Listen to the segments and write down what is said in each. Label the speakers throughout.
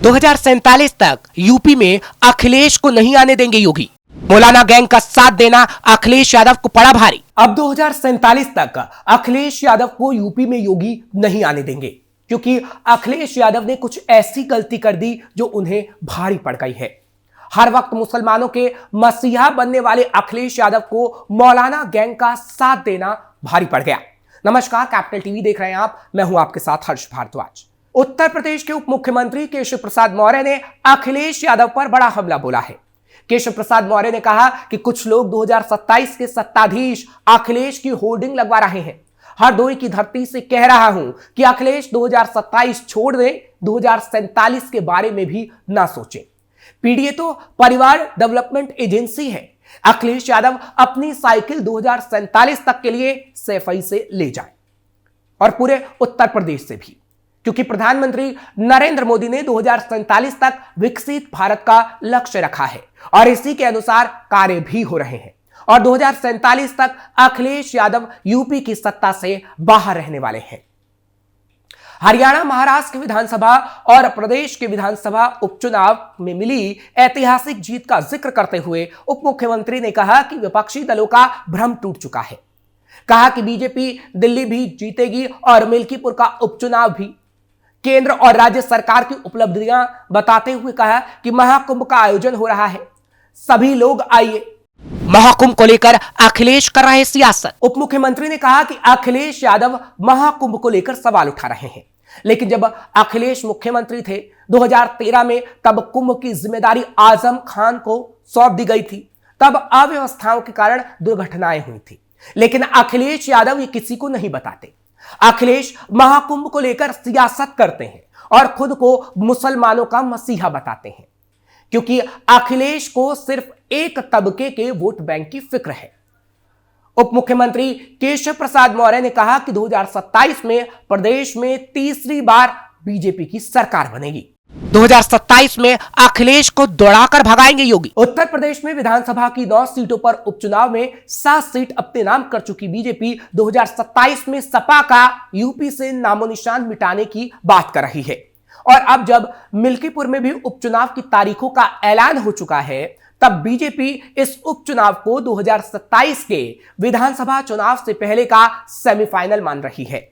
Speaker 1: 2047 तक यूपी में अखिलेश को नहीं आने देंगे योगी। मौलाना गैंग का साथ देना अखिलेश यादव को पड़ा भारी। अब 2047 तक अखिलेश यादव को यूपी में योगी नहीं आने देंगे, क्योंकि अखिलेश यादव ने कुछ ऐसी गलती कर दी जो उन्हें भारी पड़ गई है। हर वक्त मुसलमानों के मसीहा बनने वाले अखिलेश यादव को मौलाना गैंग का साथ देना भारी पड़ गया। नमस्कार, कैपिटल टीवी देख रहे हैं आप, मैं हूं आपके साथ हर्ष भारद्वाज। उत्तर प्रदेश के उप मुख्यमंत्री केशव प्रसाद मौर्य ने अखिलेश यादव पर बड़ा हमला बोला है। केशव प्रसाद मौर्य ने कहा कि कुछ लोग 2027 के सत्ताधीश अखिलेश की होर्डिंग लगवा रहे हैं। हरदोई की धरती से कह रहा हूं कि अखिलेश 2027 छोड़ दें, 2047 के बारे में भी ना सोचें। पीडीए तो परिवार डेवलपमेंट एजेंसी है। अखिलेश यादव अपनी साइकिल 2047 तक के लिए सफाई से ले जाए, और पूरे उत्तर प्रदेश से भी, क्योंकि प्रधानमंत्री नरेंद्र मोदी ने 2047 तक विकसित भारत का लक्ष्य रखा है और इसी के अनुसार कार्य भी हो रहे हैं। और 2047 तक अखिलेश यादव यूपी की सत्ता से बाहर रहने वाले हैं। हरियाणा, महाराष्ट्र की विधानसभा और प्रदेश के विधानसभा उपचुनाव में मिली ऐतिहासिक जीत का जिक्र करते हुए उप मुख्यमंत्री ने कहा कि विपक्षी दलों का भ्रम टूट चुका है। कहा कि बीजेपी दिल्ली भी जीतेगी और मिल्कीपुर का उपचुनाव भी। केंद्र और राज्य सरकार की उपलब्धियां बताते हुए कहा कि महाकुंभ का आयोजन हो रहा है, सभी लोग आइए। महाकुंभ को लेकर अखिलेश कर रहे सियासत। उप मुख्यमंत्री ने कहा कि अखिलेश यादव महाकुंभ को लेकर सवाल उठा रहे हैं, लेकिन जब अखिलेश मुख्यमंत्री थे 2013 में, तब कुंभ की जिम्मेदारी आजम खान को सौंप दी गई थी। तब अव्यवस्थाओं के कारण दुर्घटनाएं हुई थी, लेकिन अखिलेश यादव ये किसी को नहीं बताते। अखिलेश महाकुंभ को लेकर सियासत करते हैं और खुद को मुसलमानों का मसीहा बताते हैं, क्योंकि अखिलेश को सिर्फ एक तबके के वोट बैंक की फिक्र है। उप मुख्यमंत्री केशव प्रसाद मौर्य ने कहा कि 2027 में प्रदेश में तीसरी बार बीजेपी की सरकार बनेगी। 2027 में अखिलेश को दौड़ाकर भगाएंगे योगी। उत्तर प्रदेश में विधानसभा की 9 सीटों पर उपचुनाव में 7 सीट अपने नाम कर चुकी बीजेपी 2027 में सपा का यूपी से नामोनिशान मिटाने की बात कर रही है। और अब जब मिल्कीपुर में भी उपचुनाव की तारीखों का ऐलान हो चुका है, तब बीजेपी इस उपचुनाव को 2027 के विधानसभा चुनाव से पहले का सेमीफाइनल मान रही है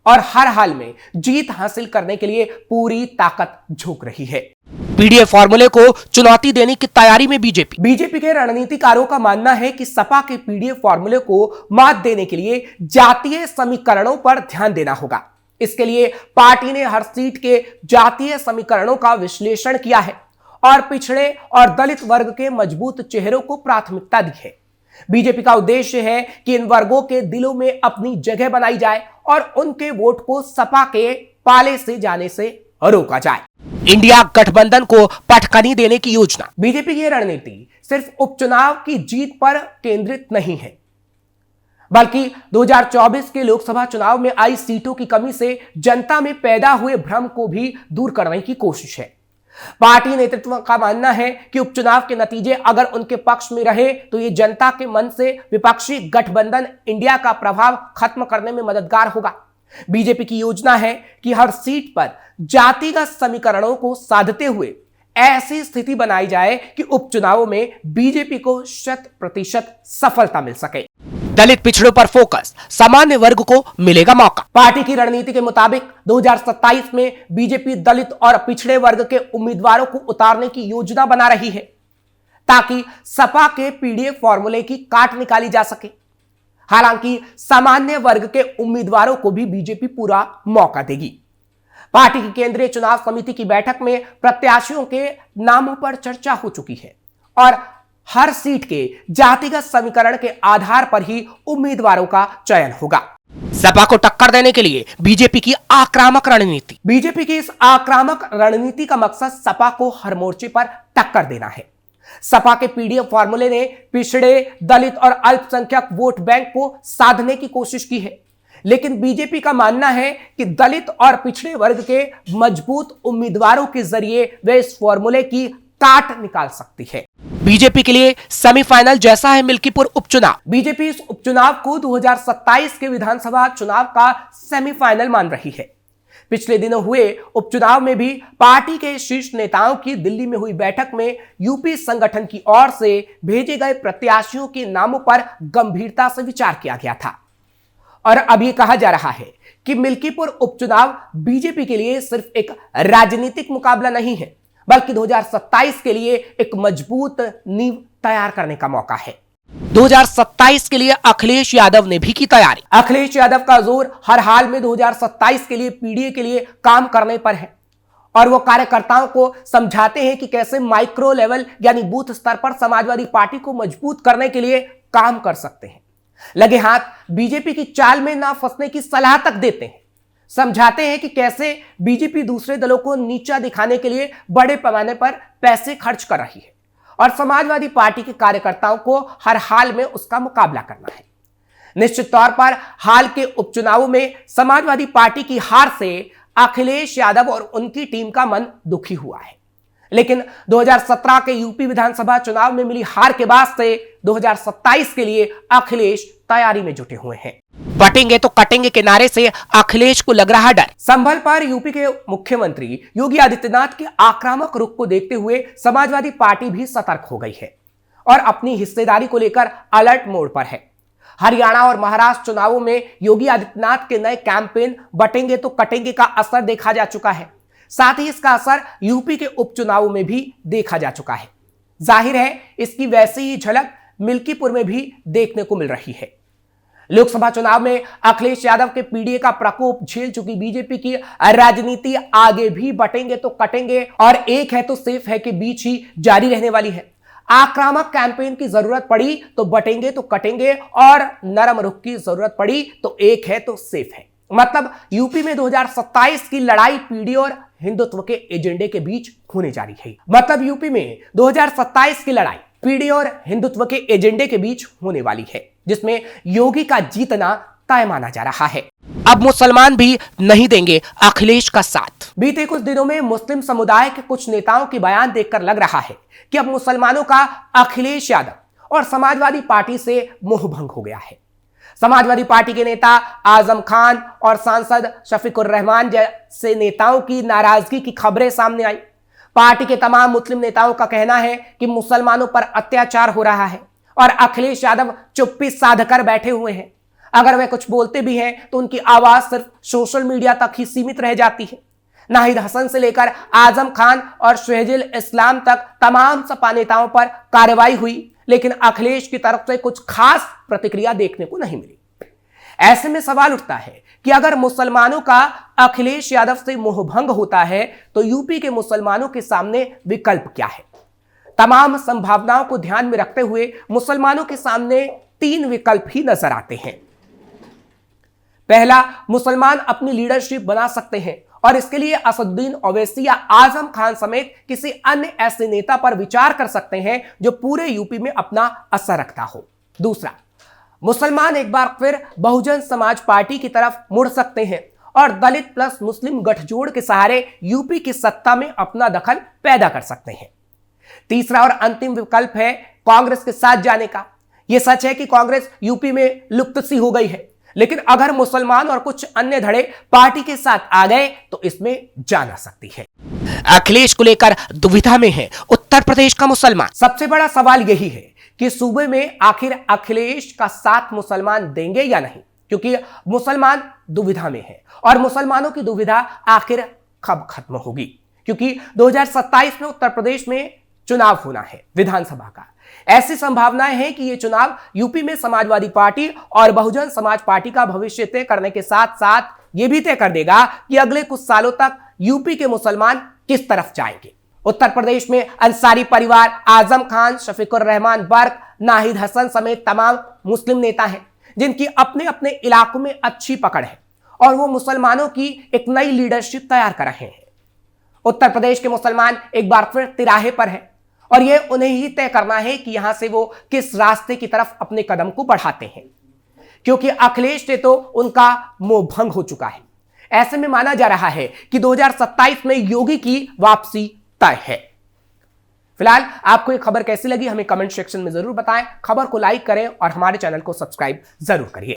Speaker 1: और हर हाल में जीत हासिल करने के लिए पूरी ताकत झोंक रही है। पीडीए फॉर्मूले को चुनौती देने की तैयारी में बीजेपी के रणनीतिकारों का मानना है कि सपा के पीडीए फॉर्मूले को मात देने के लिए जातीय समीकरणों पर ध्यान देना होगा। इसके लिए पार्टी ने हर सीट के जातीय समीकरणों का विश्लेषण किया है और पिछड़े और दलित वर्ग के मजबूत चेहरों को प्राथमिकता दी है। बीजेपी का उद्देश्य है कि इन वर्गों के दिलों में अपनी जगह बनाई जाए और उनके वोट को सपा के पाले से जाने से रोका जाए। इंडिया गठबंधन को पटकनी देने की योजना। बीजेपी की रणनीति सिर्फ उपचुनाव की जीत पर केंद्रित नहीं है, बल्कि 2024 के लोकसभा चुनाव में आई सीटों की कमी से जनता में पैदा हुए भ्रम को भी दूर करने की कोशिश है। पार्टी नेतृत्व का मानना है कि उपचुनाव के नतीजे अगर उनके पक्ष में रहे तो ये जनता के मन से विपक्षी गठबंधन इंडिया का प्रभाव खत्म करने में मददगार होगा। बीजेपी की योजना है कि हर सीट पर जातिगत समीकरणों को साधते हुए ऐसी स्थिति बनाई जाए कि उपचुनावों में बीजेपी को 100% सफलता मिल सके। दलित पिछड़ों पर फोकस, सामान्य वर्ग को मिलेगा मौका। पार्टी की रणनीति के मुताबिक 2027 में बीजेपी दलित और पिछड़े वर्ग के उम्मीदवारों को उतारने की योजना बना रही है, ताकि सपा के पीडीए फॉर्मूले की काट निकाली जा सके। हालांकि सामान्य वर्ग के उम्मीदवारों को भी बीजेपी पूरा मौका देगी। पार्टी की केंद्रीय चुनाव समिति की बैठक में प्रत्याशियों के नामों पर चर्चा हो चुकी है और हर सीट के जातिगत समीकरण के आधार पर ही उम्मीदवारों का चयन होगा। सपा को टक्कर देने के लिए बीजेपी की आक्रामक रणनीति। बीजेपी की इस आक्रामक रणनीति का मकसद सपा को हर मोर्चे पर टक्कर देना है। सपा के पीडीए फॉर्मूले ने पिछड़े, दलित और अल्पसंख्यक वोट बैंक को साधने की कोशिश की है, लेकिन बीजेपी का मानना है कि दलित और पिछड़े वर्ग के मजबूत उम्मीदवारों के जरिए वे इस फॉर्मूले की काट निकाल सकती है। बीजेपी के लिए सेमीफाइनल जैसा है मिल्कीपुर उपचुनाव। बीजेपी इस उपचुनाव को 2027 के विधानसभा चुनाव का सेमीफाइनल मान रही है। पिछले दिनों हुए उपचुनाव में भी पार्टी के शीर्ष नेताओं की दिल्ली में हुई बैठक में यूपी संगठन की ओर से भेजे गए प्रत्याशियों के नामों पर गंभीरता से विचार किया गया था। और अब यह कहा जा रहा है कि मिल्कीपुर उपचुनाव बीजेपी के लिए सिर्फ एक राजनीतिक मुकाबला नहीं है, बल्कि 2027 के लिए एक मजबूत नींव तैयार करने का मौका है। 2027 के लिए अखिलेश यादव ने भी की तैयारी। अखिलेश यादव का जोर हर हाल में 2027 के लिए पीडीए के लिए काम करने पर है और वो कार्यकर्ताओं को समझाते हैं कि कैसे माइक्रो लेवल यानी बूथ स्तर पर समाजवादी पार्टी को मजबूत करने के लिए काम कर सकते हैं। लगे हाथ बीजेपी की चाल में ना फंसने की सलाह तक देते हैं। समझाते हैं कि कैसे बीजेपी दूसरे दलों को नीचा दिखाने के लिए बड़े पैमाने पर पैसे खर्च कर रही है और समाजवादी पार्टी के कार्यकर्ताओं को हर हाल में उसका मुकाबला करना है। निश्चित तौर पर हाल के उपचुनावों में समाजवादी पार्टी की हार से अखिलेश यादव और उनकी टीम का मन दुखी हुआ है, लेकिन 2017 के यूपी विधानसभा चुनाव में मिली हार के बाद से 2027 के लिए अखिलेश तैयारी में जुटे हुए हैं। बटेंगे तो कटेंगे के नारे से अखिलेश को लग रहा डर। संभल पर यूपी के मुख्यमंत्री योगी आदित्यनाथ के आक्रामक रुख को देखते हुए समाजवादी पार्टी भी सतर्क हो गई है और अपनी हिस्सेदारी को लेकर अलर्ट मोड पर है। हरियाणा और महाराष्ट्र चुनावों में योगी आदित्यनाथ के नए कैंपेन बटेंगे तो कटेंगे का असर देखा जा चुका है। साथ ही इसका असर यूपी के उपचुनावों में भी देखा जा चुका है। जाहिर है इसकी वैसी ही झलक मिल्कीपुर में भी देखने को मिल रही है। लोकसभा चुनाव में अखिलेश यादव के पीडीए का प्रकोप झेल चुकी बीजेपी की राजनीति आगे भी बटेंगे तो कटेंगे और एक है तो सेफ है के बीच ही जारी रहने वाली है। आक्रामक कैंपेन की जरूरत पड़ी तो बटेंगे तो कटेंगे और नरम रुख की जरूरत पड़ी तो एक है तो सेफ है। मतलब यूपी में 2027 की लड़ाई पीडीए और हिंदुत्व के एजेंडे के बीच होने जा रही है। मतलब यूपी में 2027 की लड़ाई पीडीए और हिंदुत्व के एजेंडे के बीच होने वाली है, जिसमें योगी का जीतना तय माना जा रहा है। अब मुसलमान भी नहीं देंगे अखिलेश का साथ। बीते कुछ दिनों में मुस्लिम समुदाय के कुछ नेताओं के बयान देखकर लग रहा है कि अब मुसलमानों का अखिलेश यादव और समाजवादी पार्टी से मोहभंग हो गया है। समाजवादी पार्टी के नेता आजम खान और सांसद शफीकुर रहमान जैसे नेताओं की नाराजगी की खबरें सामने आई। पार्टी के तमाम मुस्लिम नेताओं का कहना है कि मुसलमानों पर अत्याचार हो रहा है और अखिलेश यादव चुप्पी साधकर बैठे हुए हैं। अगर वे कुछ बोलते भी हैं तो उनकी आवाज सिर्फ सोशल मीडिया तक ही सीमित रह जाती है। नाहिद हसन से लेकर आजम खान और शहजुल इस्लाम तक तमाम सपा नेताओं पर कार्रवाई हुई, लेकिन अखिलेश की तरफ से कुछ खास प्रतिक्रिया देखने को नहीं मिली। ऐसे में सवाल उठता है कि अगर मुसलमानों का अखिलेश यादव से मोहभंग होता है तो यूपी के मुसलमानों के सामने विकल्प क्या है? तमाम संभावनाओं को ध्यान में रखते हुए मुसलमानों के सामने 3 विकल्प ही नजर आते हैं। पहला, मुसलमान अपनी लीडरशिप बना सकते हैं और इसके लिए असदुद्दीन ओवैसी या आजम खान समेत किसी अन्य ऐसे नेता पर विचार कर सकते हैं जो पूरे यूपी में अपना असर रखता हो। दूसरा, मुसलमान एक बार फिर बहुजन समाज पार्टी की तरफ मुड़ सकते हैं और दलित प्लस मुस्लिम गठजोड़ के सहारे यूपी की सत्ता में अपना दखल पैदा कर सकते हैं। तीसरा और अंतिम विकल्प है कांग्रेस के साथ जाने का। यह सच है कि कांग्रेस यूपी में लुप्त सी हो गई है, लेकिन अगर मुसलमान और कुछ अन्य धड़े पार्टी के साथ आ गए तो इसमें जान आ सकती है। अखिलेश को लेकर दुविधा में है उत्तर प्रदेश का मुसलमान। सबसे बड़ा सवाल यही है कि सूबे में आखिर अखिलेश का साथ मुसलमान देंगे या नहीं, क्योंकि मुसलमान दुविधा में है और मुसलमानों की दुविधा आखिर कब खत्म होगी, क्योंकि 2027 में उत्तर प्रदेश में चुनाव होना है विधानसभा का। ऐसी संभावनाएं हैं कि यह चुनाव यूपी में समाजवादी पार्टी और बहुजन समाज पार्टी का भविष्य तय करने के साथ साथ यह भी तय कर देगा कि अगले कुछ सालों तक यूपी के मुसलमान किस तरफ जाएंगे। उत्तर प्रदेश में अंसारी परिवार, आजम खान, शफीकुर रहमान बर्क, नाहिद हसन समेत तमाम मुस्लिम नेता हैं जिनकी अपने अपने इलाकों में अच्छी पकड़ है और वो मुसलमानों की एक नई लीडरशिप तैयार कर रहे हैं। उत्तर प्रदेश के मुसलमान एक बार फिर तिराहे पर है और यह उन्हें ही तय करना है कि यहां से वो किस रास्ते की तरफ अपने कदम को बढ़ाते हैं, क्योंकि अखिलेश से तो उनका मोहभंग हो चुका है। ऐसे में माना जा रहा है कि 2027 में योगी की वापसी तय है। फिलहाल आपको ये खबर कैसी लगी हमें कमेंट सेक्शन में जरूर बताएं। खबर को लाइक करें और हमारे चैनल को सब्सक्राइब जरूर करिए।